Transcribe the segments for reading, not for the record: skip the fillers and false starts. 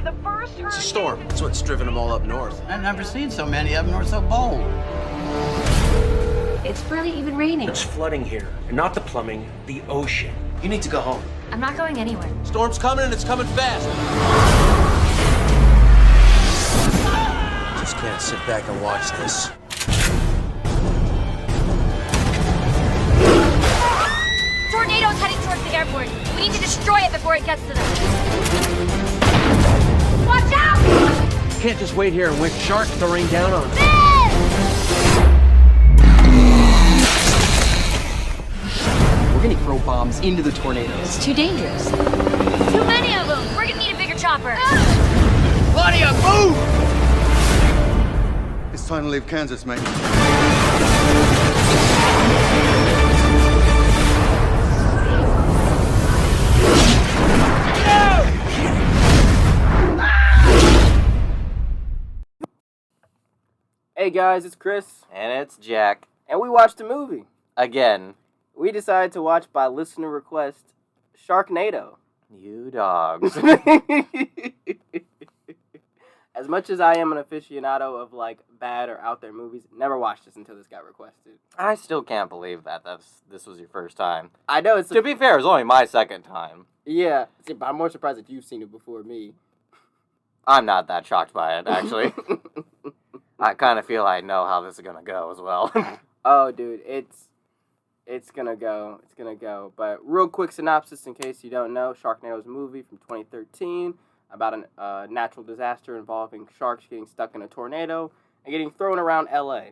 the first hurricane. It's a storm. That's what's driven them all up north. I've never seen so many of them nor so bold. It's barely even raining. It's flooding here, and not the plumbing, the ocean. You need to go home. I'm not going anywhere. Storm's coming and it's coming fast. Just can't sit back and watch this. Tornado's heading towards the airport. We need to destroy it before it gets to them. Watch out! Can't just wait here and wait for sharks to rain down on us. We're gonna throw bombs into the tornadoes. It's too dangerous. Too many of them. We're gonna need a bigger chopper. Claudia, move! It's time to leave Kansas, mate. Hey guys, it's Chris. And it's Jack. And we watched a movie. Again. We decided to watch by listener request Sharknado. You dogs. As much as I am an aficionado of like bad or out there movies, never watched this until this got requested. I still can't believe that this was your first time. I know it's to be fair, it was only my second time. Yeah, see, but I'm more surprised that you've seen it before me. I'm not that shocked by it, actually. I kind of feel I know how this is gonna go as well. Oh, dude, it's gonna go. It's gonna go. But real quick synopsis in case you don't know, Sharknado is a movie from 2013 about a natural disaster involving sharks getting stuck in a tornado and getting thrown around LA.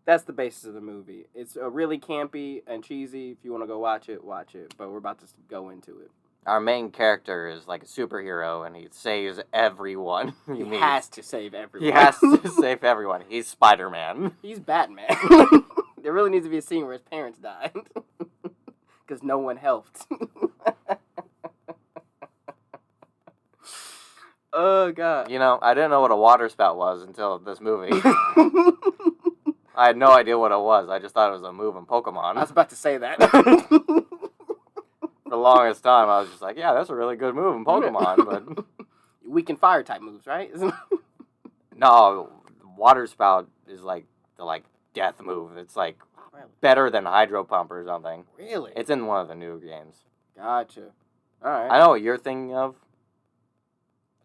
That's the basis of the movie. It's really campy and cheesy. If you want to go watch it, watch it. But we're about to go into it. Our main character is like a superhero, and he saves everyone. He has to save everyone. He has to save everyone. He's Spider-Man. He's Batman. There really needs to be a scene where his parents died. Because no one helped. Oh, God. You know, I didn't know what a water spout was until this movie. I had no idea what it was. I just thought it was a move in Pokemon. I was about to say that. For the longest time, I was just like, yeah, that's a really good move in Pokemon, but... Weak and fire type moves, right? No, water spout is like the death move. It's like better than Hydro Pump or something. Really? It's in one of the new games. Gotcha. Alright. I know what you're thinking of.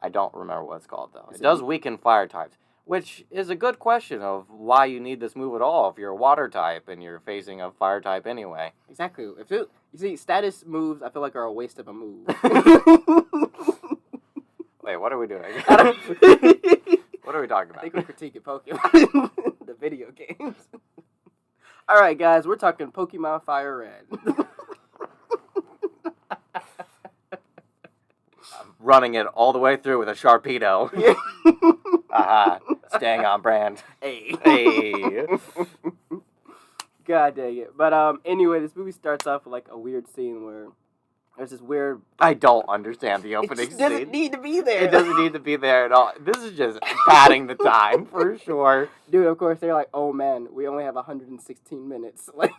I don't remember what it's called, though. It does weaken fire types, which is a good question of why you need this move at all if you're a water type and you're facing a fire type anyway. Exactly. You see, status moves, I feel like, are a waste of a move. Wait, what are we doing? What are we talking about? I think we're critiquing Pokemon, the video games. All right, guys, we're talking Pokemon Fire Red. Running it all the way through with a Sharpedo. Yeah. Aha, staying on brand. Hey. God dang it. But anyway, this movie starts off with like a weird scene where there's this weird... I don't understand the opening scene. It doesn't need to be there. It doesn't need to be there at all. This is just padding the time, for sure. Dude, of course, they're like, oh man, we only have 116 minutes. Like,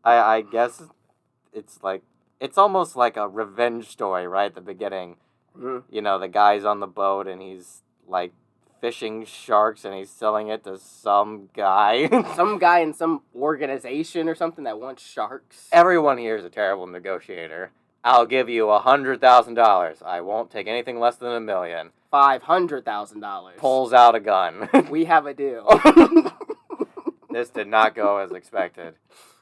I guess it's like... It's almost like a revenge story, right, at the beginning. Mm-hmm. You know, the guy's on the boat and he's, like, fishing sharks and he's selling it to some guy. Some guy in some organization or something that wants sharks. Everyone here is a terrible negotiator. I'll give you $100,000. I won't take anything less than $1 million. $500,000. Pulls out a gun. We have a deal. This did not go as expected.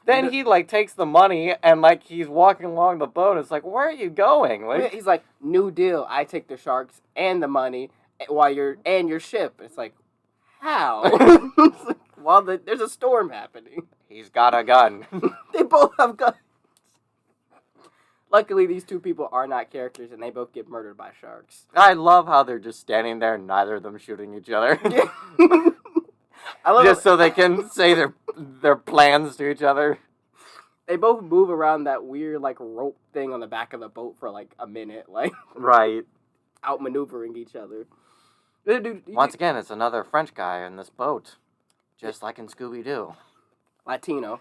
Then he, like, takes the money and, like, he's walking along the boat. It's like, where are you going? Like, he's like, new deal. I take the sharks and the money while and your ship. It's like, how? It's like, while there's a storm happening. He's got a gun. They both have guns. Luckily, these two people are not characters, and they both get murdered by sharks. I love how they're just standing there, neither of them shooting each other. Yeah. I love just so they can say their plans to each other. They both move around that weird, like, rope thing on the back of the boat for, like, a minute. Like, right. Outmaneuvering each other. Once again, it's another French guy in this boat. Just like in Scooby-Doo. Latino.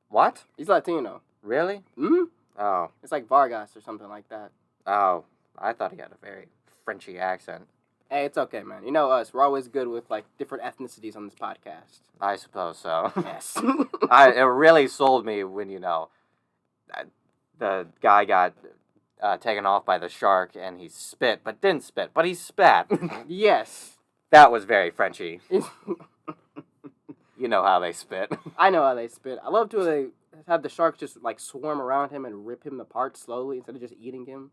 What? He's Latino. Really? Mm-hmm. Oh. It's like Vargas or something like that. Oh. I thought he had a very Frenchy accent. Hey, it's okay, man. You know us. We're always good with, like, different ethnicities on this podcast. I suppose so. Yes. It really sold me when, the guy got taken off by the shark and he spit, but didn't spit, but he spat. Yes. That was very Frenchy. You know how they spit. I know how they spit. I love to they have the sharks just, like, swarm around him and rip him apart slowly instead of just eating him.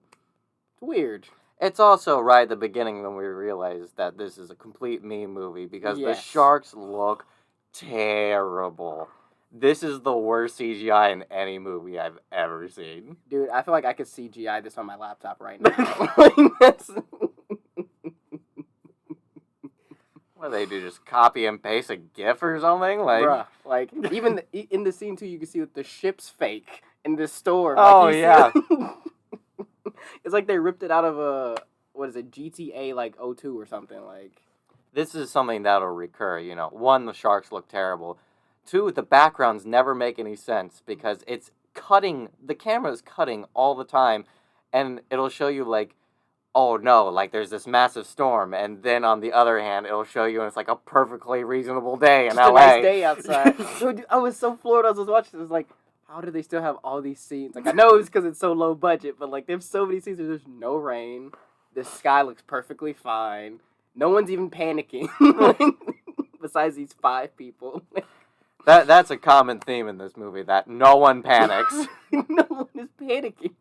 It's weird. It's also right at the beginning when we realized that this is a complete meme movie because the sharks look terrible. This is the worst CGI in any movie I've ever seen. Dude, I feel like I could CGI this on my laptop right now. What do they do? Just copy and paste a GIF or something? Bruh, like, even in the scene, too, you can see that the ship's fake in this store. Oh, like, yeah. It's like they ripped it out of a, GTA, like, 02 or something, like. This is something that'll recur, One, the sharks look terrible. Two, the backgrounds never make any sense because it's cutting, the camera is cutting all the time, and it'll show you, like, oh no, like there's this massive storm, and then on the other hand, it'll show you and it's like a perfectly reasonable day in LA. A nice day outside. Dude, I was so floored as I was watching this. I was like, how do they still have all these scenes? Like, I know it's because it's so low budget, but like, there's so many scenes where there's no rain. The sky looks perfectly fine. No one's even panicking. Besides these 5 people. That's a common theme in this movie, that no one panics. No one is panicking.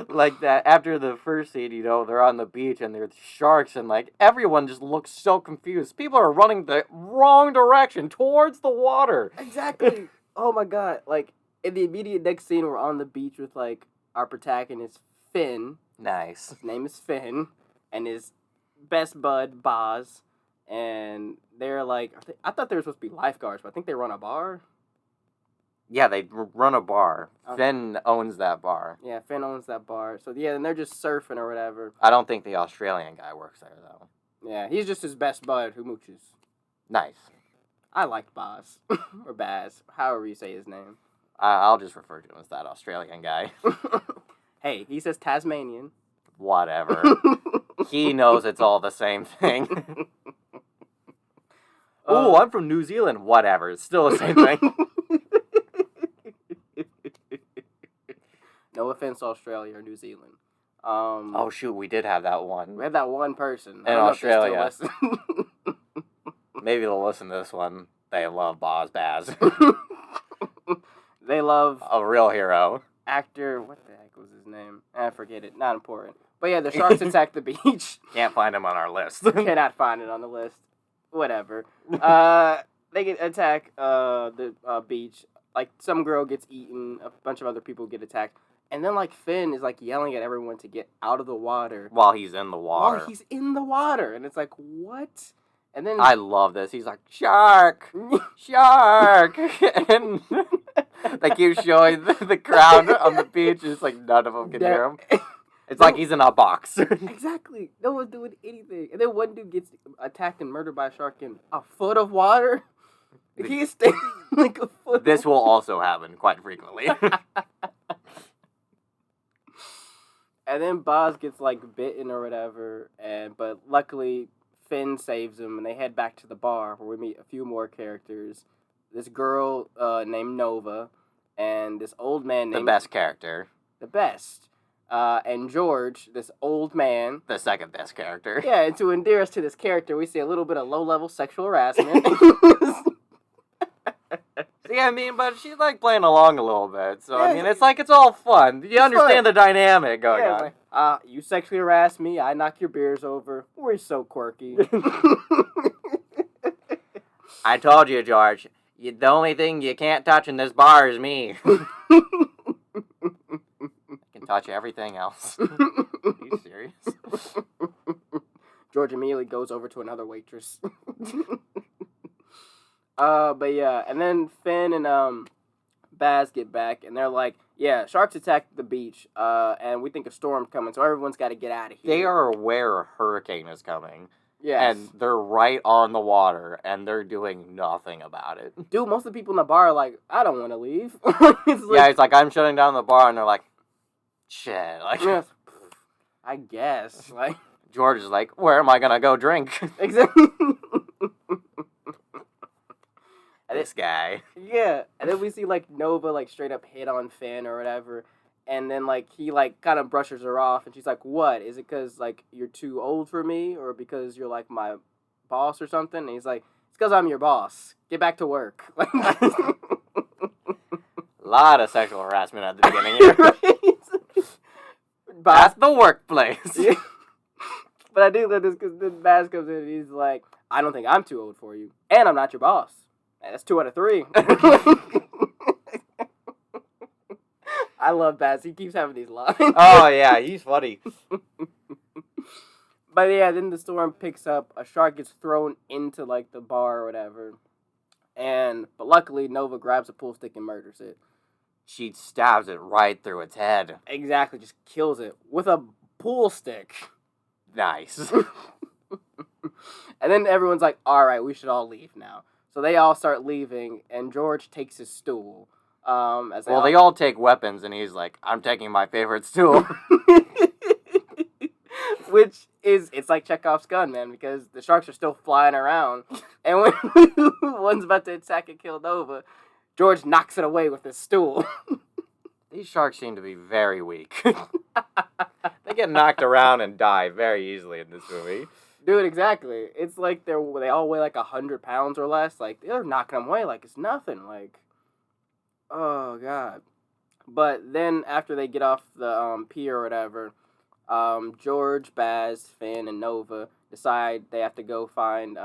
Like that, after the first scene, they're on the beach and there's sharks and like, everyone just looks so confused. People are running the wrong direction towards the water. Exactly. Oh my god. Like, in the immediate next scene, we're on the beach with like, our protagonist, Finn. Nice. His name is Finn. And his best bud, Boz. And they're like, I thought they were supposed to be lifeguards, but I think they run a bar. Yeah, they run a bar. Finn owns that bar. Yeah, Finn owns that bar. So, yeah, and they're just surfing or whatever. I don't think the Australian guy works there, though. Yeah, he's just his best bud who mooches. Nice. I like Boz. Or Baz. However you say his name. I'll just refer to him as that Australian guy. Hey, he says Tasmanian. Whatever. He knows it's all the same thing. Oh, I'm from New Zealand. Whatever. It's still the same thing. No offense to Australia or New Zealand. Oh, shoot. We did have that one. We had that one person. In Australia. Maybe they'll listen to this one. They love Boz Baz. They love... A real hero. Actor... What the heck was his name? I forget it. Not important. But yeah, the sharks attack the beach. Can't find him on our list. Cannot find it on the list. Whatever. They attack the beach. Like, some girl gets eaten. A bunch of other people get attacked. And then, like, Finn is, like, yelling at everyone to get out of the water. While he's in the water. While he's in the water. And it's like, what? And then... I love this. He's like, shark! Shark! And they keep showing the crowd on the beach. It's like none of them can hear him. It's like he's in a box. Exactly. No one's doing anything. And then one dude gets attacked and murdered by a shark in a foot of water. He's standing like a foot. This will also happen quite frequently. And then Boz gets, like, bitten or whatever, but luckily Finn saves him, and they head back to the bar where we meet a few more characters. This girl named Nova, and this old man named... The best character. The best. And George, this old man... The second best character. Yeah, and to endear us to this character, we see a little bit of low-level sexual harassment. Yeah, I mean, but she's like playing along a little bit. So, I mean, it's like it's all fun. You understand the dynamic going on. Like, you sexually harass me, I knock your beers over. We're so quirky. I told you, George. The only thing you can't touch in this bar is me. I can touch everything else. Are you serious? George immediately goes over to another waitress. But yeah, and then Finn and Baz get back, and they're like, yeah, sharks attacked the beach, and we think a storm's coming, so everyone's got to get out of here. They are aware a hurricane is coming. Yes. And they're right on the water, and they're doing nothing about it. Dude, most of the people in the bar are like, I don't want to leave. It's like, I'm shutting down the bar, and they're like, shit. Like, yes. I guess. Like, George is like, where am I gonna go drink? exactly. This guy. Yeah, and then we see like Nova like straight up hit on Finn or whatever, and then like he like kind of brushes her off, and she's like, "What? Is it because like you're too old for me, or because you're like my boss or something?" And he's like, "It's because I'm your boss. Get back to work." A lot of sexual harassment at the beginning here. Boss. At the workplace. Yeah. But I do love this because then Baz comes in and he's like, "I don't think I'm too old for you, and I'm not your boss." That's 2 out of 3. I love Baz. He keeps having these lines. Oh, yeah, he's funny. But yeah, then the storm picks up. A shark gets thrown into like the bar or whatever. But luckily, Nova grabs a pool stick and murders it. She stabs it right through its head. Exactly, just kills it with a pool stick. Nice. And then everyone's like, all right, we should all leave now. So they all start leaving, and George takes his stool. They all take weapons, and he's like, I'm taking my favorite stool. Which is, it's like Chekhov's gun, man, because the sharks are still flying around. And when one's about to attack and kill Nova, George knocks it away with his stool. These sharks seem to be very weak. They get knocked around and die very easily in this movie. Dude, exactly. It's like they all weigh like 100 pounds or less. Like, they're knocking them away like it's nothing. Like, oh, God. But then after they get off the pier or whatever, George, Baz, Finn, and Nova decide they have to go find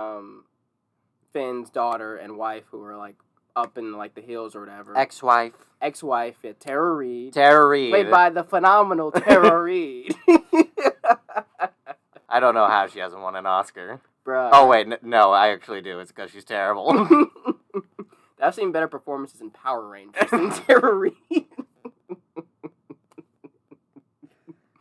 Finn's daughter and wife who are like up in like the hills or whatever. Ex-wife. Yeah, Tara Reid. Tara Reid. Played by the phenomenal Tara Reid. I don't know how she hasn't won an Oscar. Bruh. Oh, wait, no, I actually do. It's because she's terrible. I've seen better performances in Power Rangers than Tara Reid.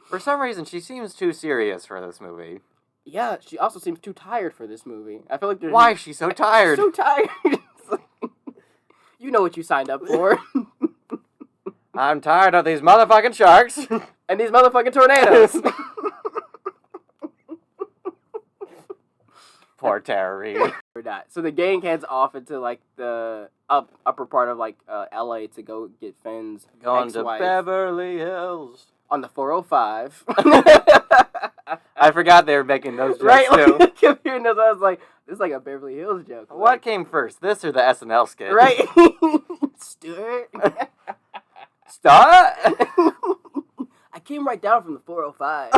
For some reason, she seems too serious for this movie. Yeah, she also seems too tired for this movie. I feel like there's... Why is she so tired? So tired. You know what you signed up for. I'm tired of these motherfucking sharks. And these motherfucking tornadoes. Poor Tara Reid. So the gang heads off into like the upper part of like LA to go get Finn's Going ex-wife to Beverly Hills. on the 405. I forgot they were making those jokes Right? too. Like, I kept hearing those. I was like, this is like a Beverly Hills joke. What came first, this or the SNL skit? Right? Stuart. Stop! I came right down from the 405.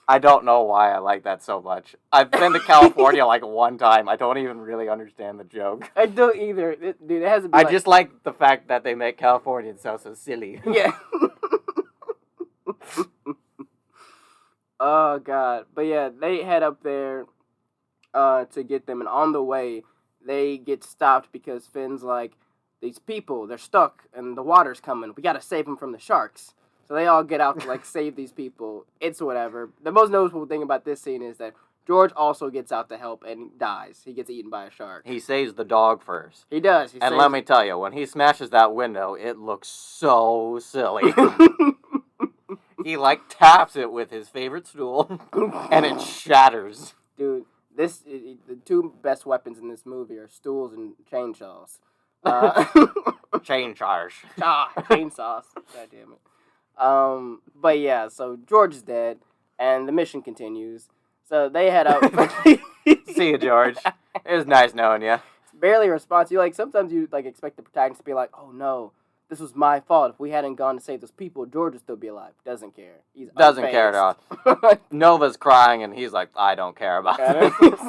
I don't know why I like that so much. I've been to California like one time. I don't even really understand the joke. I don't either. Dude, it has to be I like... just like the fact that they make Californians sound so silly. Yeah. Oh, God. But yeah, they head up there to get them. And on the way, they get stopped because Finn's like, these people, they're stuck and the water's coming. We got to save them from the sharks. So they all get out to, like, save these people. It's whatever. The most noticeable thing about this scene is that George also gets out to help and dies. He gets eaten by a shark. He saves the dog first. He does. And let me tell you, when he smashes that window, it looks so silly. He, like, taps it with his favorite stool, and it shatters. Dude, the two best weapons in this movie are stools and chainsaws. Chainsaws. Chainsaws. God damn it. But yeah, so George is dead, and the mission continues. So they head out. See you, George. It was nice knowing you. It's barely a response. You like sometimes you like expect the protagonist to be like, "Oh no, this was my fault. If we hadn't gone to save those people, George would still be alive." Doesn't care. He's doesn't care at all. Nova's crying, and he's like, "I don't care about this."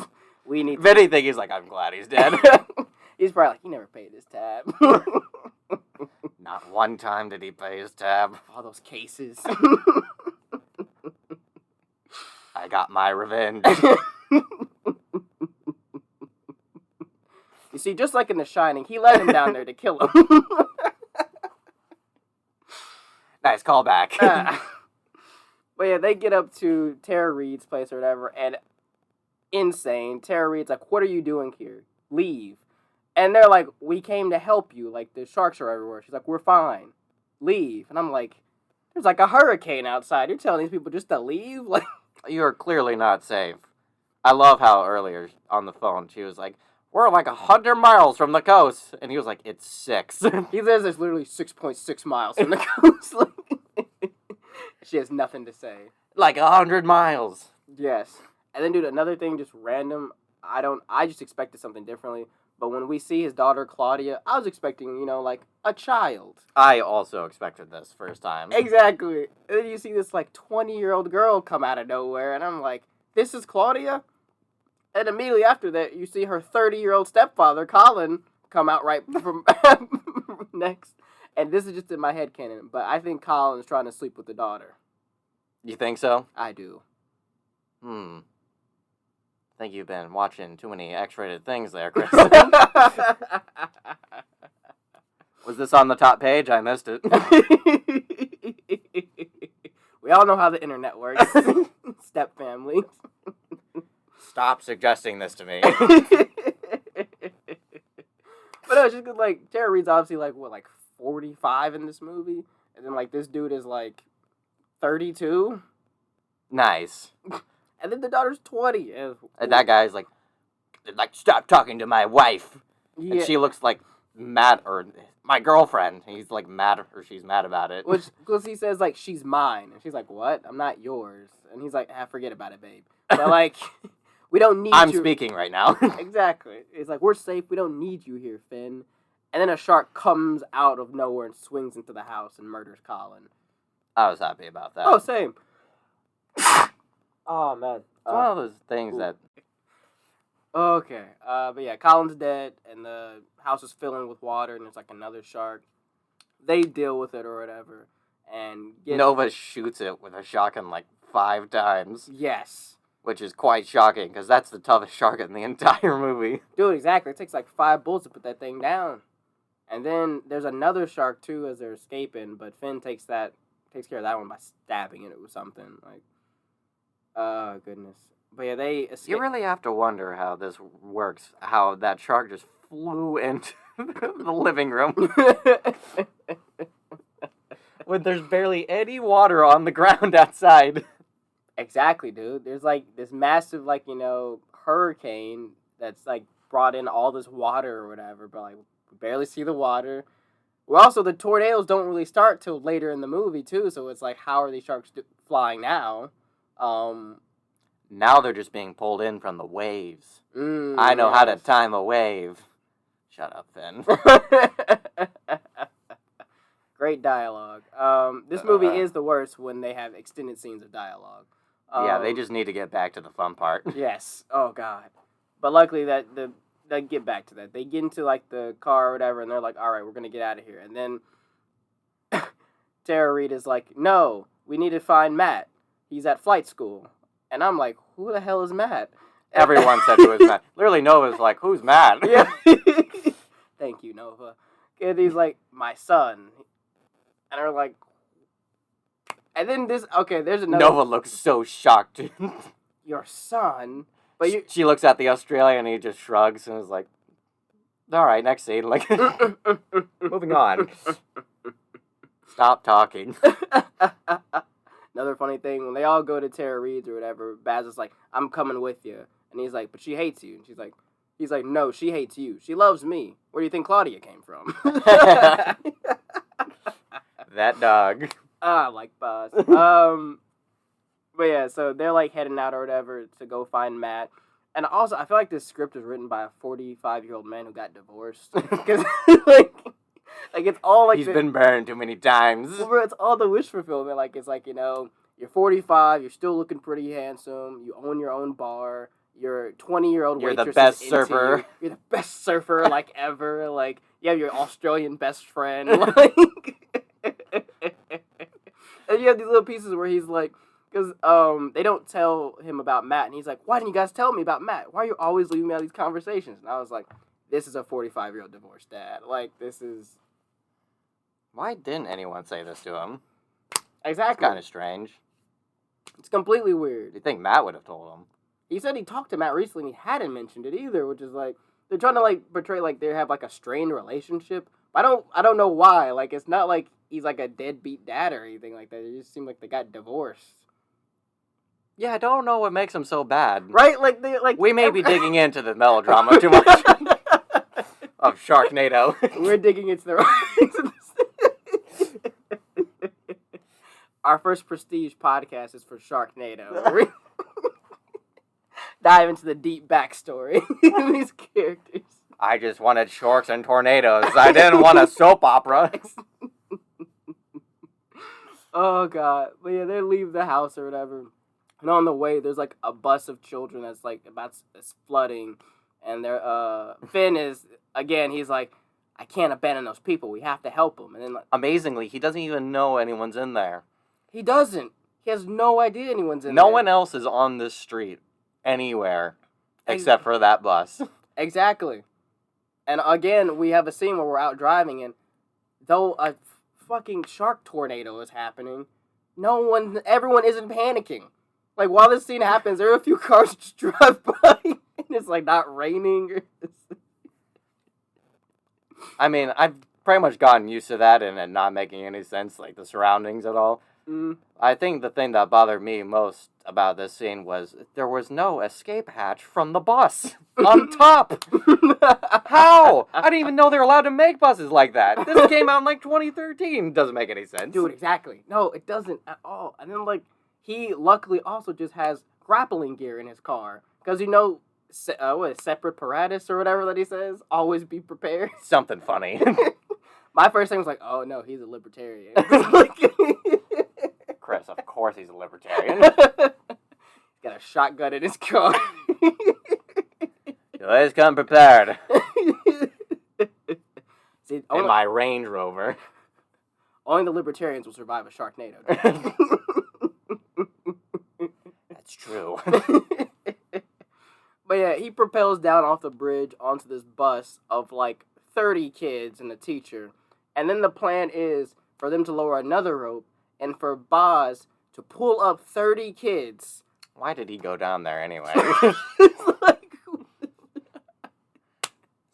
We need. If anything, he's like, "I'm glad he's dead." He's probably like, he never paid his tab. Not one time did he pay his tab. All those cases. I got my revenge. You see, just like in The Shining, he let him down there to kill him. Nice callback. But yeah, they get up to Tara Reid's place or whatever, and insane. Tara Reid's like, "What are you doing here? Leave." And they're like, "We came to help you. Like, the sharks are everywhere." She's like, "We're fine. Leave." And I'm like, there's like a hurricane outside. You're telling these people just to leave? Like, You're clearly not safe. I love how earlier on the phone she was like, we're like 100 miles from the coast. And he was like, it's 6. he says there's literally 6.6 miles from the coast. She has nothing to say. Like 100 miles. Yes. And then, dude, another thing, just random. I just expected something differently. But when we see his daughter, Claudia, I was expecting, like a child. I also expected this first time. Exactly. And then you see this, like, 20-year-old girl come out of nowhere. And I'm like, this is Claudia? And immediately after that, you see her 30-year-old stepfather, Colin, come out right from next. And this is just in my head canon. But I think Colin's trying to sleep with the daughter. You think so? I do. I think you've been watching too many X-rated things there, Chris. Was this on the top page? I missed it. We all know how the internet works. Step family. Stop suggesting this to me. But no, it's just 'cause, like, Tara Reid's obviously, like, 45 in this movie? And then, like, this dude is, like, 32? Nice. And then the daughter's 20. And that guy's like, stop talking to my wife. Yeah. And she looks like mad, or my girlfriend. He's like mad, or she's mad about it. Because he says, like, she's mine. And she's like, what? I'm not yours. And he's like, forget about it, babe. But, like, we don't need I'm you. speaking right now. Exactly. It's like, we're safe. We don't need you here, Finn. And then a shark comes out of nowhere and swings into the house and murders Colin. I was happy about that. Oh, same. Oh, man. It's one of those things that... Okay. But yeah, Colin's dead, and the house is filling with water, and there's, like, another shark. They deal with it or whatever, and... Nova shoots it with a shotgun, like, 5 times. Yes. Which is quite shocking, because that's the toughest shark in the entire movie. Dude, exactly. It takes, like, 5 bullets to put that thing down. And then there's another shark, too, as they're escaping, but Finn takes care of that one by stabbing it with something, like... Oh, goodness. But yeah, they escape. You really have to wonder how this works, how that shark just flew into the living room. When there's barely any water on the ground outside. Exactly, dude. There's, like, this massive, like, hurricane that's, like, brought in all this water or whatever, but, like, we barely see the water. Well, also, the tornadoes don't really start till later in the movie, too, so it's like, how are these sharks flying now? Now they're just being pulled in from the waves. I know how to time a wave. Shut up, Finn. Great dialogue. This movie is the worst when they have extended scenes of dialogue. Yeah, they just need to get back to the fun part. Yes. Oh, God. But luckily, they get back to that. They get into, like, the car or whatever, and they're like, all right, we're going to get out of here. And then Tara Reid is like, no, we need to find Matt. He's at flight school. And I'm like, who the hell is Matt? Everyone said who was Matt. Literally, Nova's like, who's Matt? Yeah. Thank you, Nova. And he's like, my son. And they're like... And then there's another... Nova looks so shocked. Your son? But she looks at the Australian and he just shrugs and is like, all right, next scene. Like, moving on. Stop talking. Another funny thing, when they all go to Tara Reid's or whatever, Baz is like, I'm coming with you. And he's like, but she hates you. And he's like, no, she hates you. She loves me. Where do you think Claudia came from? That dog. I like Baz. But yeah, so they're like heading out or whatever to go find Matt. And also, I feel like this script was written by a 45-year-old man who got divorced. Because, like, it's all like... He's been burned too many times. Well, bro, it's all the wish fulfillment. Like, it's like, you're 45, you're still looking pretty handsome, you own your own bar, you're 20-year-old waitress. You're the best surfer. You're the best surfer, like, ever. Like, you have your Australian best friend. Like... And you have these little pieces where he's like... Because they don't tell him about Matt. And he's like, why didn't you guys tell me about Matt? Why are you always leaving me out of these conversations? And I was like, this is a 45-year-old divorced dad. Like, this is... Why didn't anyone say this to him? Exactly. Kind of strange. It's completely weird. You'd think Matt would have told him. He said he talked to Matt recently and he hadn't mentioned it either, which is like... They're trying to, like, portray, like, they have, like, a strained relationship. But I don't know why. Like, it's not, like, he's like a deadbeat dad or anything like that. It just seemed like they got divorced. Yeah, I don't know what makes him so bad. Right? We may be digging into the melodrama too much of Sharknado. We're digging into the writings of this. Our first prestige podcast is for Sharknado. We dive into the deep backstory of these characters. I just wanted sharks and tornadoes. I didn't want a soap opera. Oh, God. But yeah, they leave the house or whatever. And on the way, there's like a bus of children that's like it's flooding. And they're, Finn is, again, he's like, I can't abandon those people. We have to help them. And then, like, Amazingly, he doesn't even know anyone's in there. he doesn't. He has no idea anyone's in No there. one else is on this street anywhere except for that bus. Exactly. And again, we have a scene where we're out driving, and though a fucking shark tornado is happening, everyone isn't panicking. Like, while this scene happens, there are a few cars just drive by, and it's like not raining. I mean, I've pretty much gotten used to that and it not making any sense, like the surroundings at all. I think the thing that bothered me most about this scene was there was no escape hatch from the bus on top. How? I didn't even know they were allowed to make buses like that. This came out in like 2013. Doesn't make any sense. Dude, exactly. No, it doesn't at all. And then, like, he luckily also just has grappling gear in his car. Because, separate paratus or whatever that he says? Always be prepared. Something funny. My first thing was like, oh no, he's a libertarian. Chris, of course he's a libertarian. Got a shotgun in his car. Always come prepared. See, In my Range Rover. only the libertarians will survive a Sharknado. That's true. But yeah, he propels down off the bridge onto this bus of like 30 kids and a teacher. And then the plan is for them to lower another rope and for Boz to pull up 30 kids. Why did he go down there anyway? It's like,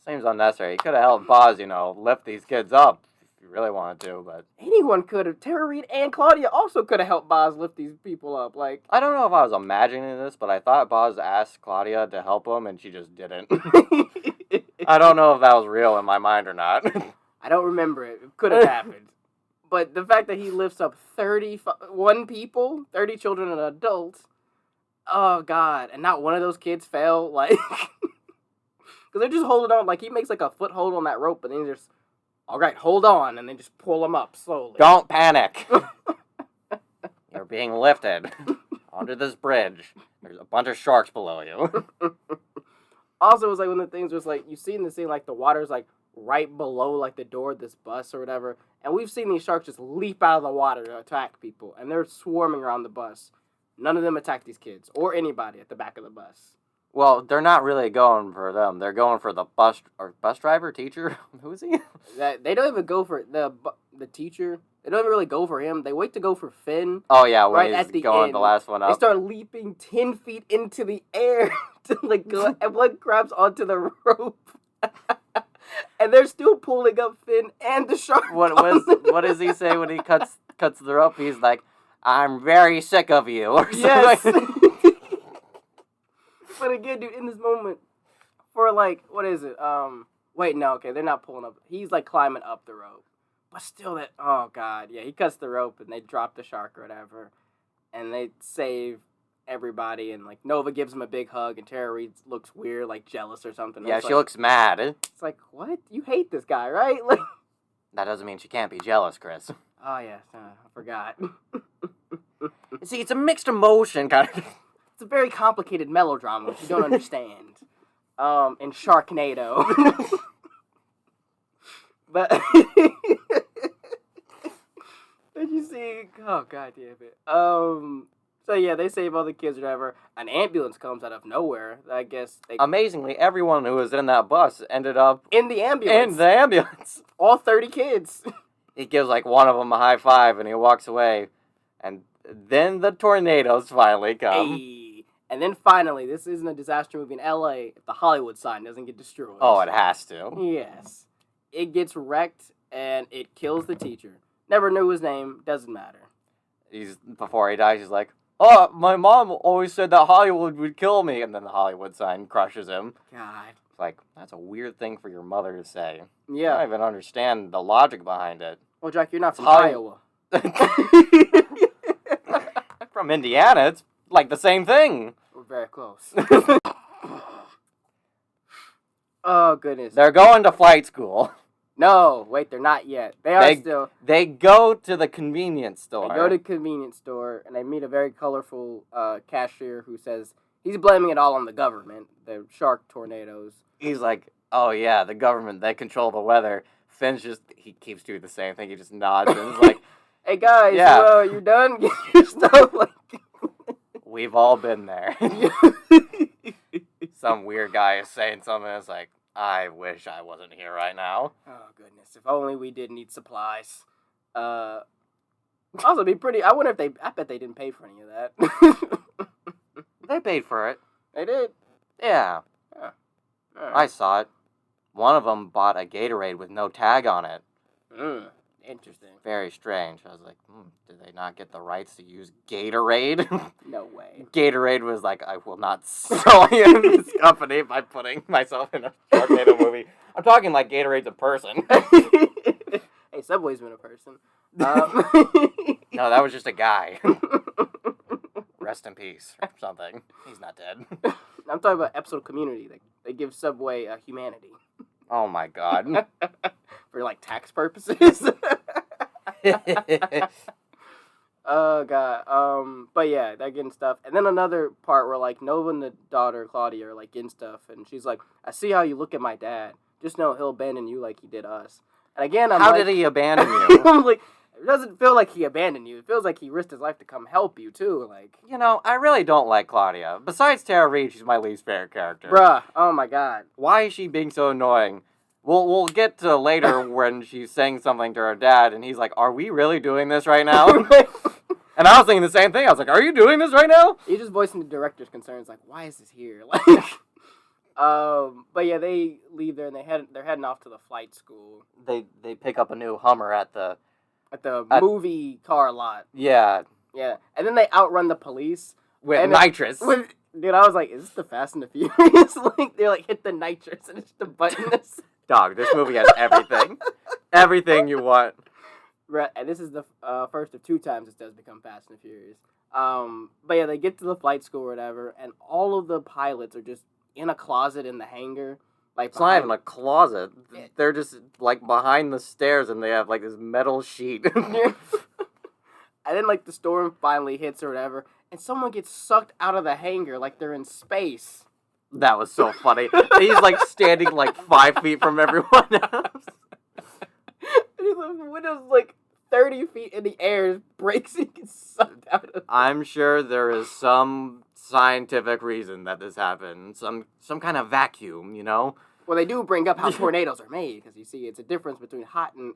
Seems unnecessary. He could have helped Boz, lift these kids up if you really wanted to, but... anyone could have. Tara Reid and Claudia also could have helped Boz lift these people up. Like, I don't know if I was imagining this, but I thought Boz asked Claudia to help him, and she just didn't. I don't know if that was real in my mind or not. I don't remember it. It could have happened. But the fact that he lifts up 31 people, 30 children and adults, oh, God. And not one of those kids fell, like... Because they're just holding on. Like, he makes, like, a foothold on that rope, and then just, all right, hold on, and then just pull them up slowly. Don't panic. You're being lifted onto this bridge. There's a bunch of sharks below you. Also, it was, like, one of the things was, like, you see in the scene, like, the water's, like, right below, like, the door of this bus or whatever. And we've seen these sharks just leap out of the water to attack people. And they're swarming around the bus. None of them attack these kids or anybody at the back of the bus. Well, they're not really going for them. They're going for the bus driver, teacher. Who is he? They don't even go for the teacher. They don't even really go for him. They wait to go for Finn. Oh, yeah, when right he's at the going end. the last one up. They start leaping 10 feet into the air to, like, go, and one grabs onto the rope. And they're still pulling up Finn and the shark. What does he say when he cuts the rope? He's like, I'm very sick of you. Or Yes. something. But again, dude, in this moment, for like, what is it? Wait, no, okay, they're not pulling up. He's like climbing up the rope. But still oh God, yeah, he cuts the rope and they drop the shark or whatever. And they save everybody, and like Nova gives him a big hug, and Tara Reid looks weird, like jealous or something. Yeah, It's she like, looks mad. It's like, what? You hate this guy, right? Like, That doesn't mean she can't be jealous, Chris. oh yeah, I forgot. See, it's a mixed emotion kind of. It's a very complicated melodrama which you don't understand. In Sharknado. But did you see? Oh God damn it. So yeah, they save all the kids or whatever. An ambulance comes out of nowhere. I guess Amazingly, everyone who was in that bus ended up in the ambulance. in the ambulance. All 30 kids. He gives like one of them a high five and he walks away. And then the tornadoes finally come. Hey. And then finally, this isn't a disaster movie in LA if the Hollywood sign doesn't get destroyed. Oh, it has to. Yes. It gets wrecked and it kills the teacher. Never knew his name. Doesn't matter. Before he dies, he's like, "Oh, my mom always said that Hollywood would kill me," and then the Hollywood sign crushes him. God. It's like, that's a weird thing for your mother to say. Yeah. I don't even understand the logic behind it. Well, Jack, you're not from Holly- Iowa. From Indiana, it's like the same thing. We're very close. Oh, goodness. They're going to flight school. No, wait, they're not yet. They are still. They go to the convenience store. They go to the convenience store, and they meet a very colorful cashier who says he's blaming it all on the government, the shark tornadoes. He's like, "Oh yeah, the government, they control the weather." Finn's he keeps doing the same thing. He just nods and is like, "Hey guys, Yeah. so, you done? Get your stuff." Like, "We've all been there." Some weird guy is saying something that's like, "I wish I wasn't here right now." oh goodness, if only we did need supplies. Also, it'd be pretty. I wonder if I bet they didn't pay for any of that. They paid for it. They did. Yeah. All I right. saw it. One of them bought a Gatorade with no tag on it. Interesting. Very strange. I was like, did they not get the rights to use Gatorade? No way. Gatorade was like, I will not sell you this company by putting myself in a Sharknado movie. I'm talking like Gatorade's a person. Hey, Subway's been a person. No, that was just a guy. Rest in peace or something. He's not dead. I'm talking about episode Community. They give Subway humanity Oh my god. for like tax purposes. Oh god. But yeah, they're getting stuff, and then another part where like Nova and the daughter Claudia are like getting stuff, and she's like, "I see how you look at my dad. Just know he'll abandon you like he did us." And again, How did he abandon you? I'm like, it doesn't feel like he abandoned you. It feels like he risked his life to come help you too. Like, You know, I really don't like Claudia. Besides Tara Reid, she's my least favorite character. bruh, oh my god. Why is she being so annoying? We'll get to later when she's saying something to her dad, and he's like, "Are we really doing this right now?" And I was thinking the same thing. I was like, "Are you doing this right now?" He's just voicing the director's concerns, like, why is this here? Like, but yeah, they leave there and they're heading off to the flight school They pick up a new Hummer at the movie car lot. yeah Yeah, and then they outrun the police with and nitrous. Dude, I was like, is this the Fast and the Furious? Like, they're like, hit the nitrous and it's the button. Dog, this movie has everything, everything you want. Right, and this is the first of two times this does become Fast and Furious. But yeah, they get to the flight school or whatever, and all of the pilots are just in a closet in the hangar. Like, It's not even a closet. They're just like behind the stairs, and they have like this metal sheet. And then like the storm finally hits or whatever, and someone gets sucked out of the hangar like they're in space. That was so funny. He's like standing like 5 feet from everyone else. And the window's like 30 feet in the air, breaks and gets sucked out of. I'm sure there is some scientific reason that this happened. Some kind of vacuum, you know? Well, they do bring up how tornadoes are made, because you see it's a difference between hot and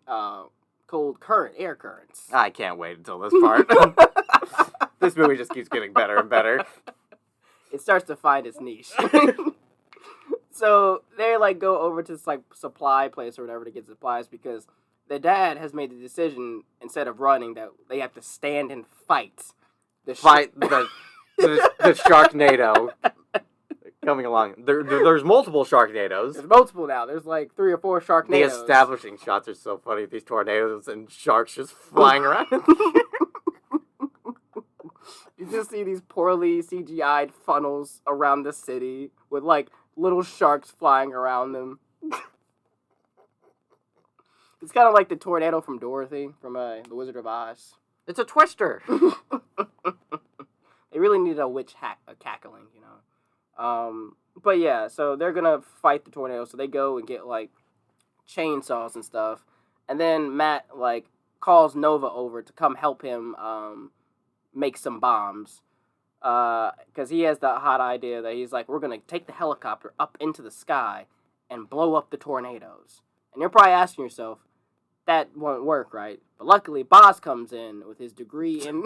cold air currents. I can't wait until this part. This movie just keeps getting better and better. It starts to find its niche. So they like go over to this like supply place or whatever to get supplies, because the dad has made the decision, instead of running, that they have to stand and fight. The Sharknado coming along. There's multiple Sharknados. There's multiple now. There's like 3 or 4 Sharknados. The establishing shots are so funny. These tornadoes and sharks just flying around. You just see these poorly CGI'd funnels around the city with like little sharks flying around them. It's kind of like the tornado from Dorothy from The Wizard of Oz. It's a twister. They really needed a witch cackling, you know. But yeah, so they're gonna fight the tornado. So they go and get like chainsaws and stuff, and then Matt like calls Nova over to come help him make some bombs, because he has the hot idea that he's like, we're gonna take the helicopter up into the sky and blow up the tornadoes. And you're probably asking yourself, that won't work, right? But luckily, Boz comes in with his degree in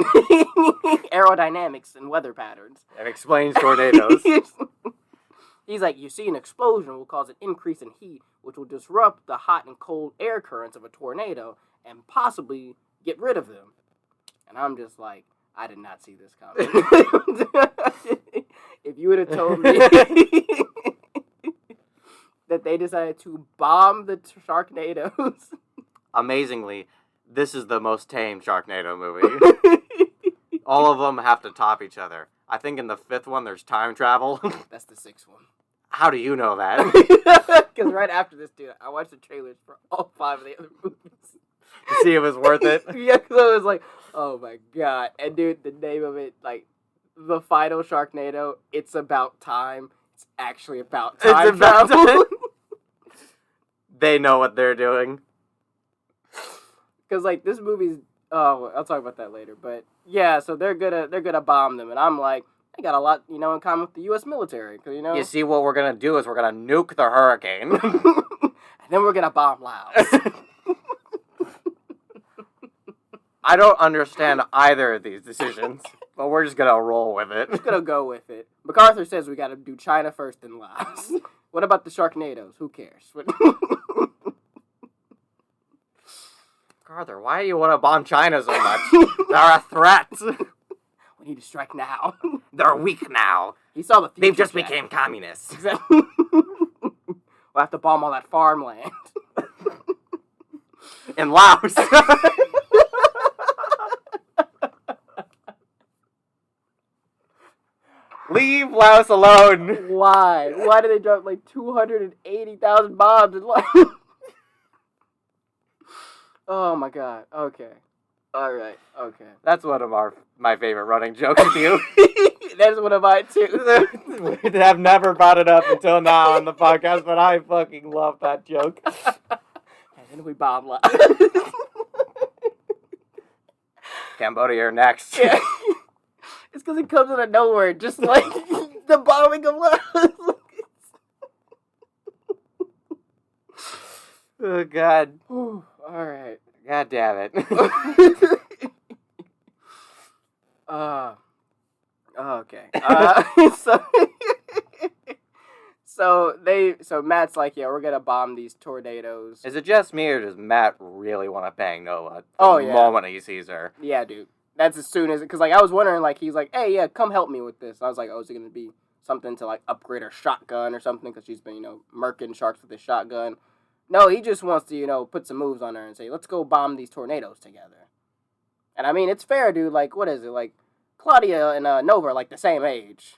aerodynamics and weather patterns. It explains tornadoes. He's like, you see, an explosion will cause an increase in heat, which will disrupt the hot and cold air currents of a tornado and possibly get rid of them. And I'm just like, I did not see this coming. If you would have told me that they decided to bomb the Sharknadoes. Amazingly, this is the most tame Sharknado movie. All of them have to top each other. I think in the 5th one, there's time travel. That's the 6th one. How do you know that? Because right after this, dude, I watched the trailers for all 5 of the other movies. To see if it was worth it? Yeah, because I was like, oh my god. And dude, the name of it, like, the final Sharknado, it's about time. It's actually about time. It's about travel. They know what they're doing. Because, like, this movie's... Oh, I'll talk about that later. But, yeah, so they're gonna bomb them. And I'm like, they got a lot, in common with the U.S. military. Cause, You see, what we're going to do is we're going to nuke the hurricane. And then we're gonna bomb Laos. I don't understand either of these decisions, but we're just going to roll with it. Just gonna go with it. MacArthur says we gotta do China first and Laos. What about the Sharknadoes? Who cares? Arthur, why do you want to bomb China so much? They're a threat. We need to strike now. They're weak now. He saw the future. They've just Jack. became communists. Exactly. We'll have to bomb all that farmland. In Laos. Leave Laos alone. Why? Why did they drop like 280,000 bombs in Laos? Oh my god. Okay. Alright. Okay. That's one of my favorite running jokes with you. That's one of mine too. We have never brought it up until now on the podcast, but I fucking love that joke. And then we bomb Laos. Cambodia are next. Yeah. It's because it comes out of nowhere, just like the bombing of Laos. Oh, God. Alright. God damn it. Okay. So Matt's like, yeah, we're gonna bomb these tornadoes. Is it just me, or does Matt really want to bang Nova Oh, the yeah. moment he sees her? Yeah, dude. That's as soon as, because like I was wondering, like he's like, hey, yeah, come help me with this. I was like, oh, is it gonna be something to like upgrade her shotgun or something? Because she's been, murking sharks with his shotgun. No, he just wants to, put some moves on her and say, let's go bomb these tornadoes together. And I mean, it's fair, dude. Like, what is it? Like, Claudia and Nova are like the same age.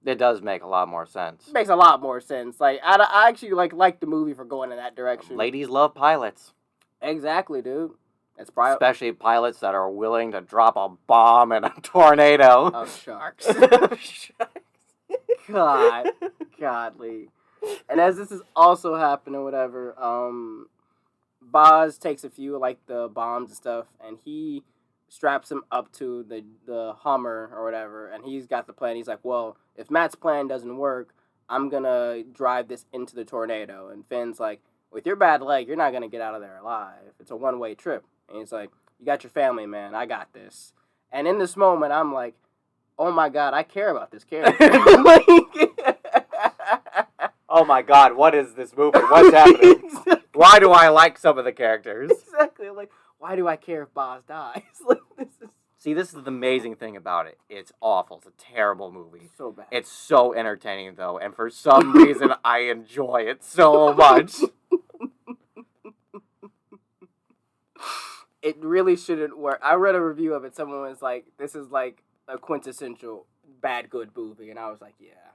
It does make a lot more sense. It makes a lot more sense. Like, I actually like the movie for going in that direction. Ladies love pilots. Exactly, dude. That's probably Especially pilots that are willing to drop a bomb in a tornado. of sharks. God, godly. And as this is also happening, whatever, Boz takes a few like the bombs and stuff, and he straps him up to the Hummer or whatever, and he's got the plan. He's like, well, if Matt's plan doesn't work, I'm gonna drive this into the tornado. And Finn's like, with your bad leg, you're not gonna get out of there alive. It's a one-way trip. And he's like, you got your family, man. I got this. And in this moment, I'm like, oh my god, I care about this character. Oh my god, what is this movie? What's happening? Why do I like some of the characters? Exactly. I'm like, why do I care if Boz dies? Like, See, this is the amazing thing about it. It's awful. It's a terrible movie. so bad. It's so entertaining, though, and for some reason, I enjoy it so much. It really shouldn't work. I read a review of it. Someone was like, this is like a quintessential bad good movie. And I was like, yeah,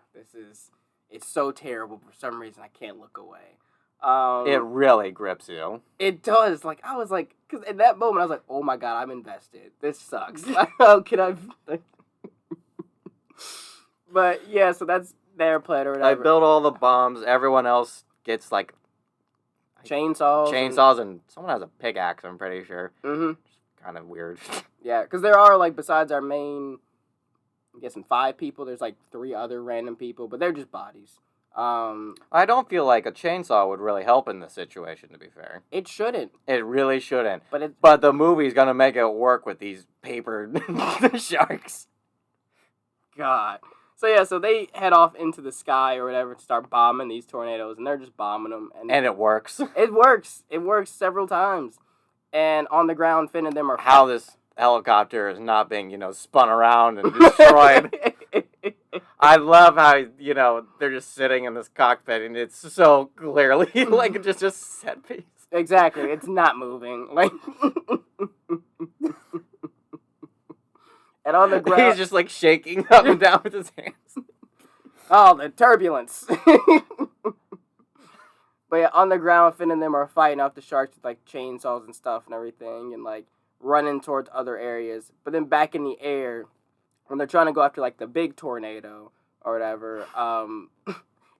it's so terrible. For some reason, I can't look away. It really grips you. It does. Like, I was like, because in that moment, I was like, oh my god, I'm invested. This sucks. How can I? But yeah, so that's their plan or I whatever. built all the bombs. Everyone else gets, like, chainsaws. and someone has a pickaxe, I'm pretty sure. Mm-hmm. Kind of weird. Yeah, because there are, like, besides our main, I'm guessing 5 people, there's, like, 3 other random people, but they're just bodies. I don't feel like a chainsaw would really help in this situation, to be fair. It shouldn't. It really shouldn't. But the movie's gonna make it work with these papered sharks. God. So yeah, so they head off into the sky or whatever to start bombing these tornadoes, and they're just bombing them. And it works. It works. It works several times. And on the ground, Finn and them are How this helicopter is not being, spun around and destroyed. I love how, they're just sitting in this cockpit and it's so clearly like just a set piece. Exactly. It's not moving. Like, and on the ground, He's just like shaking up and down with his hands. oh, the turbulence. But yeah, on the ground, Finn and them are fighting off the sharks with like chainsaws and stuff and everything, and like running towards other areas. But then back in the air, when they're trying to go after like the big tornado or whatever,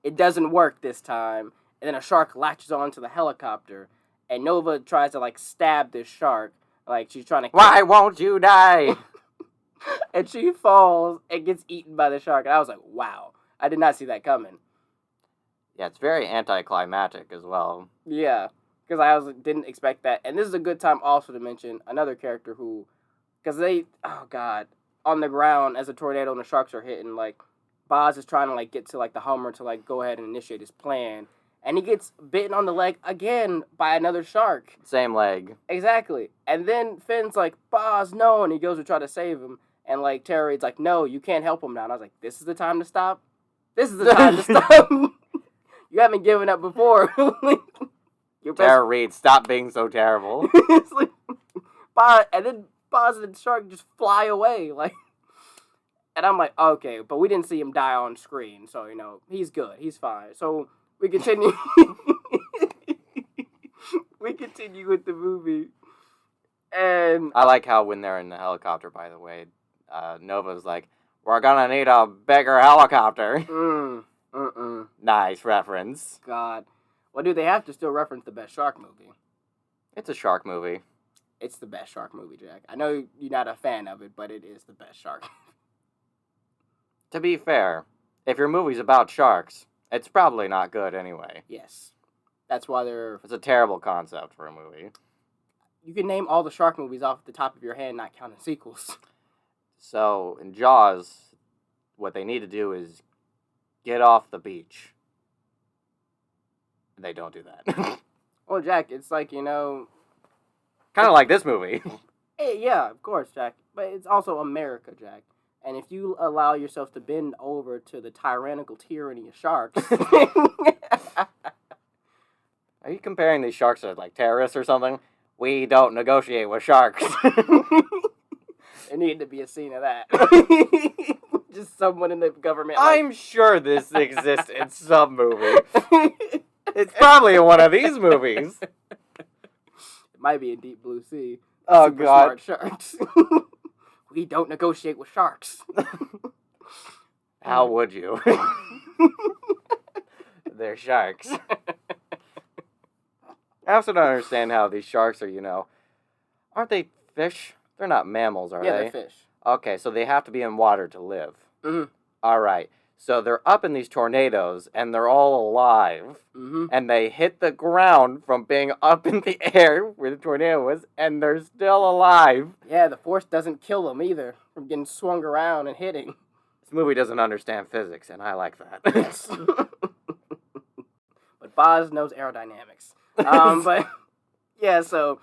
it doesn't work this time. And then a shark latches onto the helicopter, and Nova tries to like stab this shark, like she's trying to. Why won't you die? And she falls and gets eaten by the shark. And I was like, wow, I did not see that coming. Yeah, it's very anticlimactic as well. Yeah, because didn't expect that. And this is a good time also to mention another character who, because on the ground as a tornado and the sharks are hitting, like, Boz is trying to, like, get to, like, the Hummer to, like, go ahead and initiate his plan. And he gets bitten on the leg again by another shark. Same leg. Exactly. And then Finn's like, Boz, no, and he goes to try to save him. And, like, Tara Reid's like, no, you can't help him now. And I was like, this is the time to stop? This is the time to stop? You haven't given up before. Tara Reid, stop being so terrible. It's like, Boz, and then Boz and the shark just fly away. Like, and I'm like, okay, but we didn't see him die on screen. So, he's good. He's fine. So we continue. We continue with the movie. And I like how when they're in the helicopter, by the way, Nova's like, we're gonna need a bigger helicopter. Nice reference. God. Well, dude, they have to still reference the best shark movie. It's a shark movie. It's the best shark movie, Jack. I know you're not a fan of it, but it is the best shark. To be fair, if your movie's about sharks, it's probably not good anyway. Yes. That's why It's a terrible concept for a movie. You can name all the shark movies off the top of your head, not counting sequels. So, in Jaws, what they need to do is get off the beach. They don't do that. Well, Jack, it's like, Kind of like this movie. Hey, yeah, of course, Jack. But it's also America, Jack. And if you allow yourself to bend over to the tyrannical tyranny of sharks... Are you comparing these sharks to, like, terrorists or something? We don't negotiate with sharks. There needed to be a scene of that. Just someone in the government. I'm sure this exists in some movie. It's probably in one of these movies. It might be in Deep Blue Sea. Oh, Super God. Smart sharks. We don't negotiate with sharks. How would you? They're sharks. I also don't understand how these sharks are, aren't they fish? They're not mammals, are they? Yeah, they're fish. Okay, so they have to be in water to live. Mm-hmm. All right. So they're up in these tornadoes, and they're all alive, and they hit the ground from being up in the air where the tornado was, and they're still alive. Yeah, the force doesn't kill them either from getting swung around and hitting. This movie doesn't understand physics, and I like that. Yes. But Boz knows aerodynamics. But, yeah, so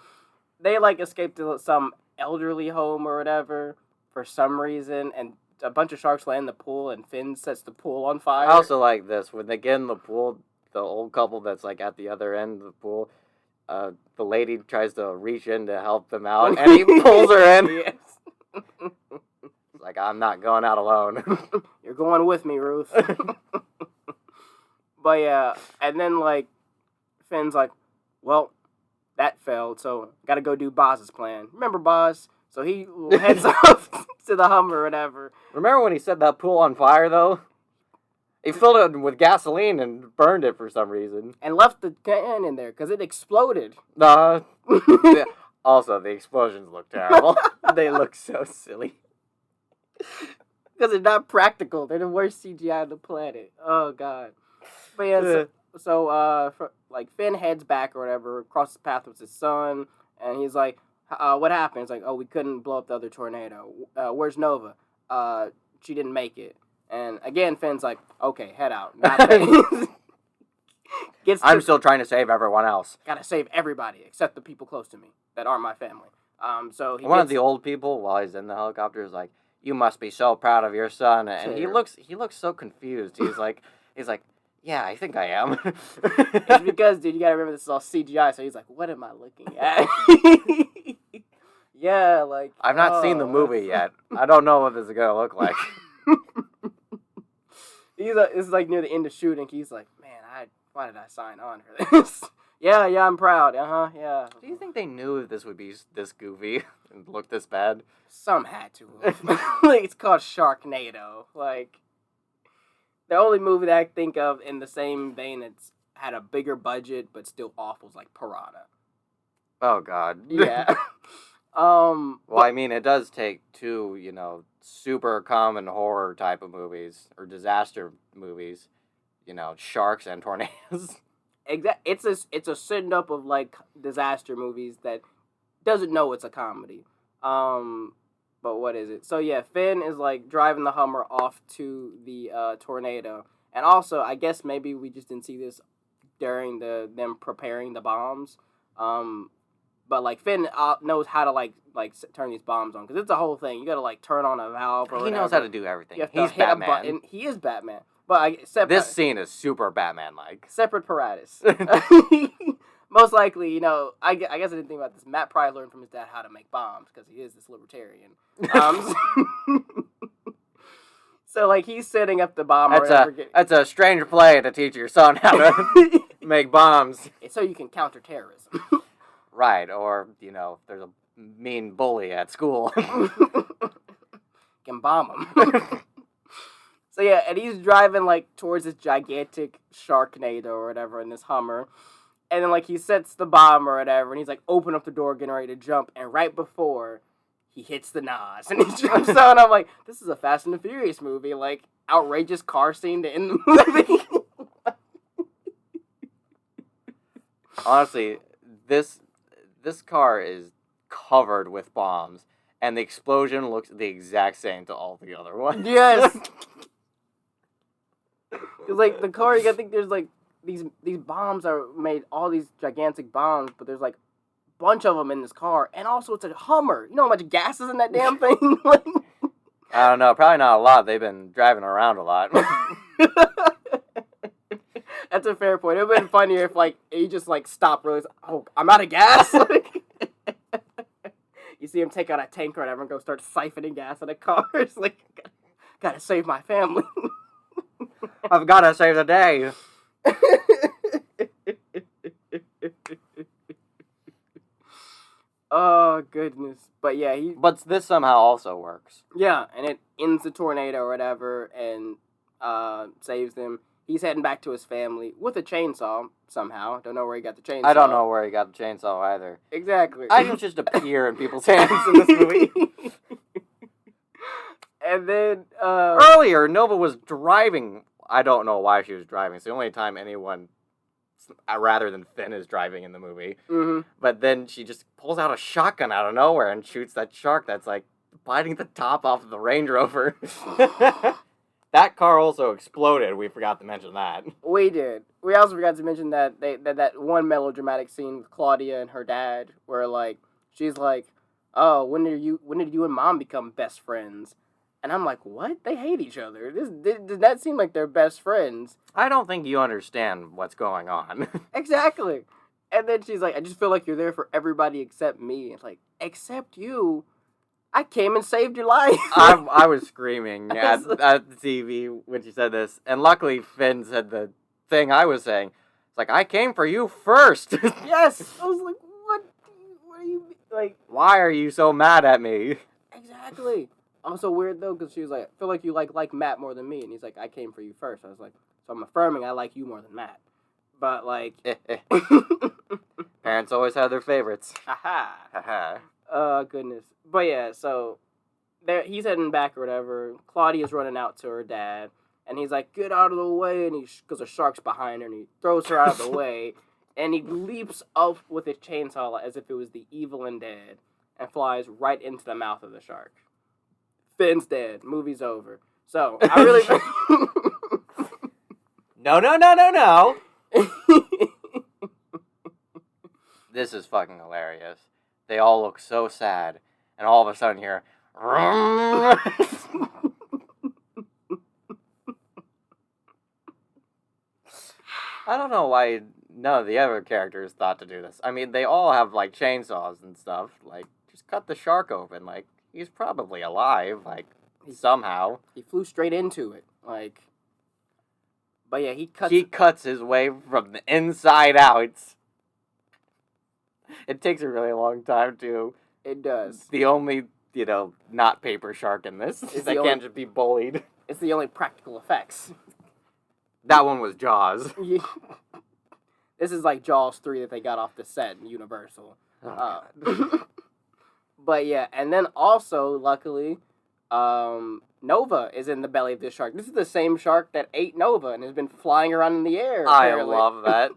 they, like, escaped to some elderly home or whatever for some reason, and a bunch of sharks land in the pool, and Finn sets the pool on fire. I also like this. When they get in the pool, the old couple that's, like, at the other end of the pool, the lady tries to reach in to help them out, and he pulls her in. Yes. It's like, I'm not going out alone. You're going with me, Ruth. But, yeah, and then, like, Finn's like, well, that failed, so gotta go do Boz's plan. Remember Boz? So he heads off to the Hummer or whatever. Remember when he set that pool on fire, though? He filled it with gasoline and burned it for some reason. And left the can in there, because it exploded. Also, the explosions look terrible. They look so silly. Because they're not practical. They're the worst CGI on the planet. Oh, God. But yeah, so Finn heads back or whatever, crosses the path with his son, and he's like, what happened? It's like, oh, we couldn't blow up the other tornado. Where's Nova? She didn't make it. And again, Finn's like, okay, head out. I'm still trying to save everyone else. Gotta save everybody except the people close to me that aren't my family. So One of the old people, while he's in the helicopter, is like, "You must be so proud of your son," and he looks so confused. He's like, "Yeah, I think I am." It's because, dude, you gotta remember this is all CGI. So he's like, "What am I looking at?" Yeah, like I've not seen the movie yet. I don't know what this is gonna look like. It's like near the end of shooting. He's like, "Man, why did I sign on for this?" Yeah, I'm proud. Yeah. Do you think they knew this would be this goofy and look this bad? Some had to. Like, it's called Sharknado. Like, the only movie that I think of in the same vein that's had a bigger budget but still awful is like Piranha. Oh God. Yeah. Well, I mean, it does take two, super common horror type of movies or disaster movies, sharks and tornadoes. It's a send up of like disaster movies that doesn't know it's a comedy. But what is it? So yeah, Finn is like driving the Hummer off to the tornado, and also I guess maybe we just didn't see this during them preparing the bombs. But like Finn knows how to like turn these bombs on because it's a whole thing. You gotta like turn on a valve. Or he whatever. knows how to do everything. He's Batman. He is Batman. But this scene is super Batman-like. Separate paratus. Most likely, I guess I didn't think about this. Matt probably learned from his dad how to make bombs because he is this libertarian. So like he's setting up the bomb. That's a strange play to teach your son how to make bombs. So you can counter terrorism. Right, or there's a mean bully at school. Can bomb him. So yeah, and he's driving like towards this gigantic Sharknado or whatever in this Hummer. And then like he sets the bomb or whatever, and he's like open up the door, getting ready to jump, and right before he hits the NOS and he jumps out, and I'm like, this is a Fast and the Furious movie, like outrageous car scene to end the movie. Honestly, this car is covered with bombs, and the explosion looks the exact same to all the other ones. Yes. Because, like, the car, you gotta think there's, like, these bombs are made, all these gigantic bombs, but there's, like, a bunch of them in this car, and also it's a Hummer. You know how much gas is in that damn thing? Like, I don't know, probably not a lot. They've been driving around a lot. That's a fair point. It would have been funnier if, like, he just, like, stopped, realized, oh, I'm out of gas? Like, you see him take out a tank or whatever and go start siphoning gas in a car. It's like, gotta save my family. I've got to save the day. Oh, goodness. But yeah, But this somehow also works. Yeah, and it ends the tornado or whatever and saves them. He's heading back to his family with a chainsaw somehow. Don't know where he got the chainsaw. I don't know where he got the chainsaw either. Exactly. Items just appear in people's hands in this movie. And then earlier, Nova was driving. I don't know why she was driving. It's the only time anyone, rather than Finn, is driving in the movie. Mm-hmm. But then she just pulls out a shotgun out of nowhere and shoots that shark that's like biting the top off of the Range Rover. That car also exploded. We forgot to mention that. We did. We also forgot to mention that that one melodramatic scene with Claudia and her dad, where like she's like, "Oh, when did you and Mom become best friends?" And I'm like, what? They hate each other. Does that seem like they're best friends? I don't think you understand what's going on. Exactly. And then she's like, I just feel like you're there for everybody except me. It's like, except you? I came and saved your life. I was screaming at the TV when she said this. And luckily, Finn said the thing I was saying. It's like, I came for you first. Yes. I was like, what do you mean? Like, why are you so mad at me? Exactly. Also weird though, because she was like, I feel like you like Matt more than me, and he's like, I came for you first. I was like, so I'm affirming I like you more than Matt. But like, parents always have their favorites. Haha. Haha. Goodness. But yeah, so he's heading back or whatever. Claudia's running out to her dad, and he's like, get out of the way, and because a shark's behind her, and he throws her out of the way, and he leaps up with his chainsaw as if it was the Evil and Dead, and flies right into the mouth of the shark. Finn's dead. Movie's over. So, I really... No. This is fucking hilarious. They all look so sad, and all of a sudden here. I don't know why none of the other characters thought to do this. I mean, they all have, like, chainsaws and stuff. Like, just cut the shark open. Like, he's probably alive, like, somehow. He flew straight into it, like. But yeah, he cuts his way from the inside out. It takes a really long time, too. It does. The only, not paper shark in this. They can't just be bullied. It's the only practical effects. That one was Jaws. This is like Jaws 3 that they got off the set in Universal. But yeah, and then also, luckily, Nova is in the belly of this shark. This is the same shark that ate Nova and has been flying around in the air. Apparently. I love that.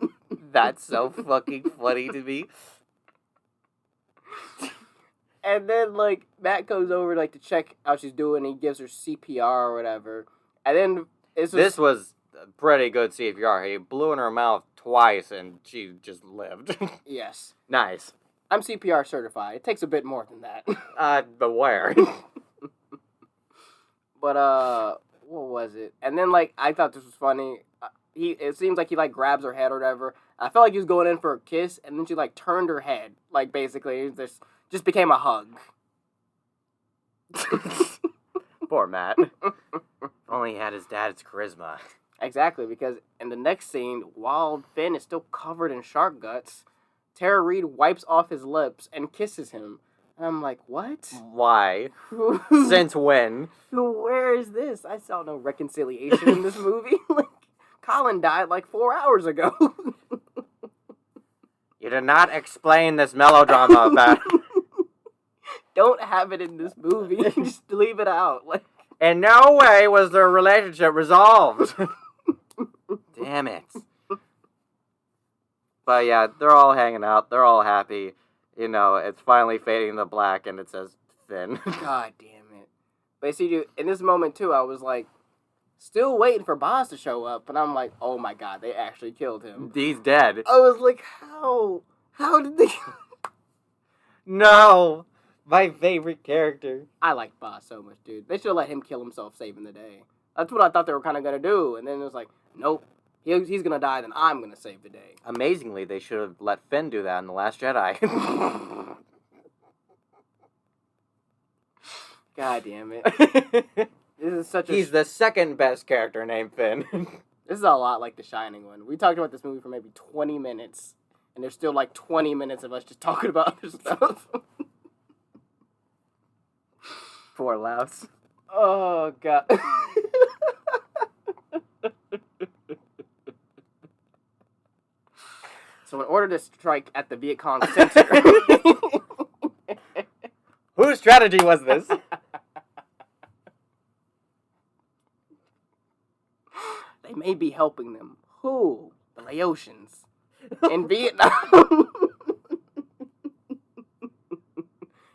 That's so fucking funny to me. And then, like, Matt goes over, like, to check how she's doing. And he gives her CPR or whatever. And then this was pretty good CPR. He blew in her mouth twice, and she just lived. Yes. Nice. I'm CPR certified. It takes a bit more than that. Beware. But, what was it? And then, like, I thought this was funny. It seems like he, like, grabs her head or whatever. I felt like he was going in for a kiss, and then she, like, turned her head. Like, basically, this just became a hug. Poor Matt. If only he had his dad's charisma. Exactly, because in the next scene, while Finn is still covered in shark guts, Tara Reid wipes off his lips and kisses him. And I'm like, what? Why? Since when? Where is this? I saw no reconciliation in this movie. Like, Colin died like 4 hours ago. You did not explain this melodrama about... Don't have it in this movie. Just leave it out. Like, in no way was their relationship resolved. Damn it. But yeah, they're all hanging out. They're all happy. It's finally fading to black, and it says Finn. God damn it. But see, dude, in this moment, too, I was like, still waiting for Boz to show up. And I'm like, oh my God, they actually killed him. He's dead. I was like, how? How did they... No! My favorite character. I like Boz so much, dude. They should have let him kill himself saving the day. That's what I thought they were kind of going to do. And then it was like, nope. He's going to die, then I'm going to save the day. Amazingly, they should have let Finn do that in The Last Jedi. God damn it. He's the second best character named Finn. This is a lot like The Shining one. We talked about this movie for maybe 20 minutes. And there's still like 20 minutes of us just talking about other stuff. Poor Louse. Oh, God. So in order to strike at the Viet Cong center... Whose strategy was this? They may be helping them. Who? The Laotians. In Vietnam.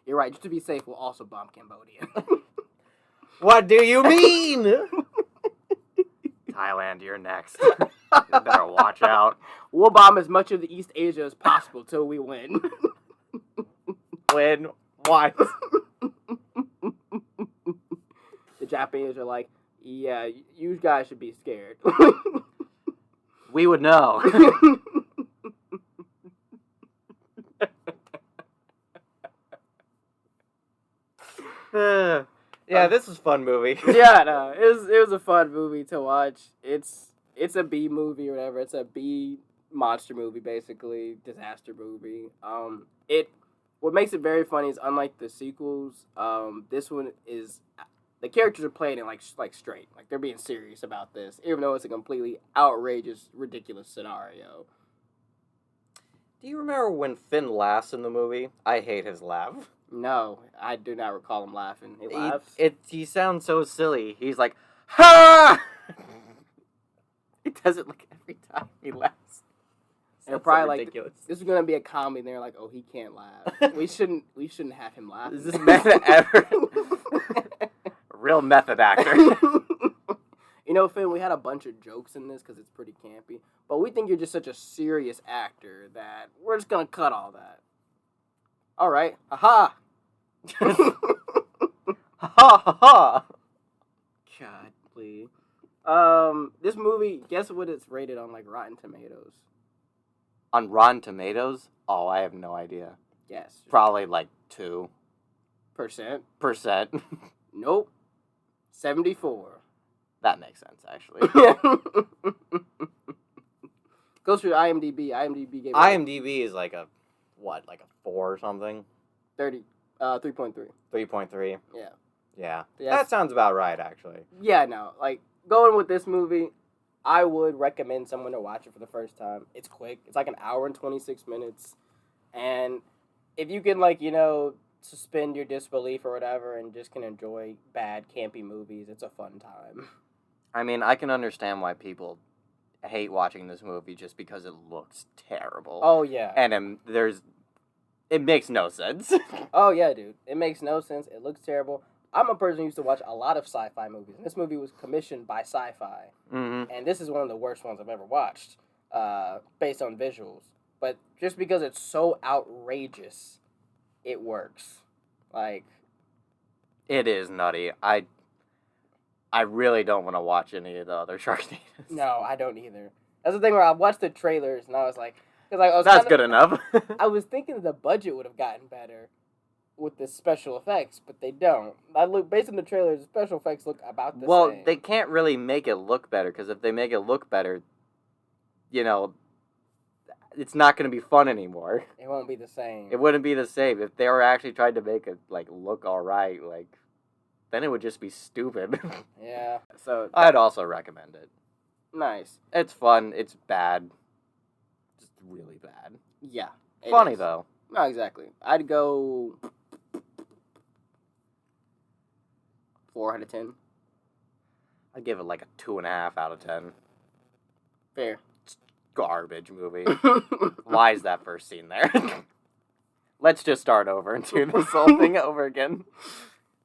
You're right, just to be safe, we'll also bomb Cambodia. What do you mean? Thailand, you're next. You better watch out. We'll bomb as much of the East Asia as possible till we win. Win what? The Japanese are like, yeah, you guys should be scared. We would know. Yeah, this was a fun movie. Yeah, no, it was a fun movie to watch. It's a B movie or whatever. It's a B monster movie, basically, disaster movie. What makes it very funny is, unlike the sequels, this one is, the characters are playing it like straight, like they're being serious about this, even though it's a completely outrageous, ridiculous scenario. Do you remember when Finn laughs in the movie? I hate his laugh. No, I do not recall him laughing. He laughs. He sounds so silly. He's like, ha! He does it like every time he laughs. And probably ridiculous. Like this is gonna be a comedy. And they're like, oh, he can't laugh. we shouldn't have him laugh. Is this man ever? Real method actor. you know, Finn, we had a bunch of jokes in this because it's pretty campy, but we think you're just such a serious actor that we're just gonna cut all that. All right, aha. Ha ha ha! God, please. This movie, guess what it's rated on, like, Rotten Tomatoes? On Rotten Tomatoes? Oh, I have no idea. Yes. Probably like 2%. Percent? Nope. 74. That makes sense, actually. Goes through IMDb. IMDb gave it IMDb is like a 4 or something? 3.3. 3.3. Yeah. Yeah. Yeah. That sounds about right, actually. Yeah, no. Like, going with this movie, I would recommend someone to watch it for the first time. It's quick. It's like an hour and 26 minutes. And if you can, like, you know, suspend your disbelief or whatever and just can enjoy bad, campy movies, it's a fun time. I mean, I can understand why people hate watching this movie just because it looks terrible. Oh, yeah. And it makes no sense. Oh, yeah, dude. It makes no sense. It looks terrible. I'm a person who used to watch a lot of sci-fi movies. This movie was commissioned by Sci-Fi. Mm-hmm. And this is one of the worst ones I've ever watched, based on visuals. But just because it's so outrageous, it works. Like, It is nutty. I really don't want to watch any of the other Sharknadoes. no, I don't either. That's the thing where I watched the trailers and I was like, because That's good enough. I was thinking the budget would have gotten better with the special effects, but they don't. I look based on the trailers, the special effects look about the same. Well, they can't really make it look better, because if they make it look better, you know, it's not going to be fun anymore. It won't be the same. It wouldn't be the same. If they were actually trying to make it, like, look alright, like, then it would just be stupid. Yeah. So I'd also recommend it. nice. It's fun. It's bad. Just really bad. Yeah. it Funny, is. though. No, exactly. I'd go 4 out of 10. I'd give it like a 2.5 out of 10. Fair. Garbage movie. Why is that first scene there? Let's just start over and do this whole thing over again.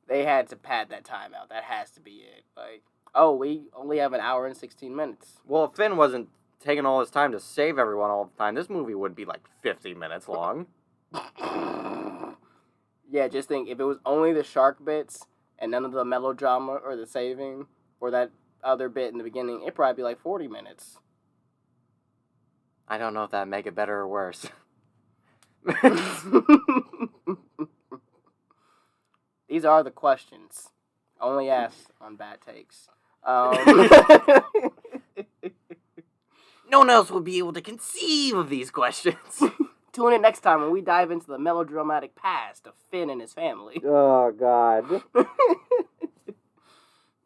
They had to pad that time out. That has to be it. Like, oh, we only have an hour and 16 minutes. Well, if Finn wasn't taking all his time to save everyone all the time, this movie would be like 50 minutes long. Yeah, just think, if it was only the shark bits and none of the melodrama or the saving or that other bit in the beginning, it'd probably be like 40 minutes. I don't know if that'd make it better or worse. These are the questions. Only asked on Bad Takes. No one else will be able to conceive of these questions. Tune in next time when we dive into the melodramatic past of Finn and his family. Oh, God.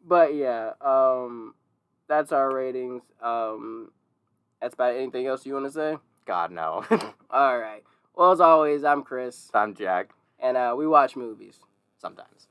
But yeah, that's our ratings. That's about it. Anything else you want to say? God, no. All right. Well, as always, I'm Chris. I'm Jack. And we watch movies. Sometimes.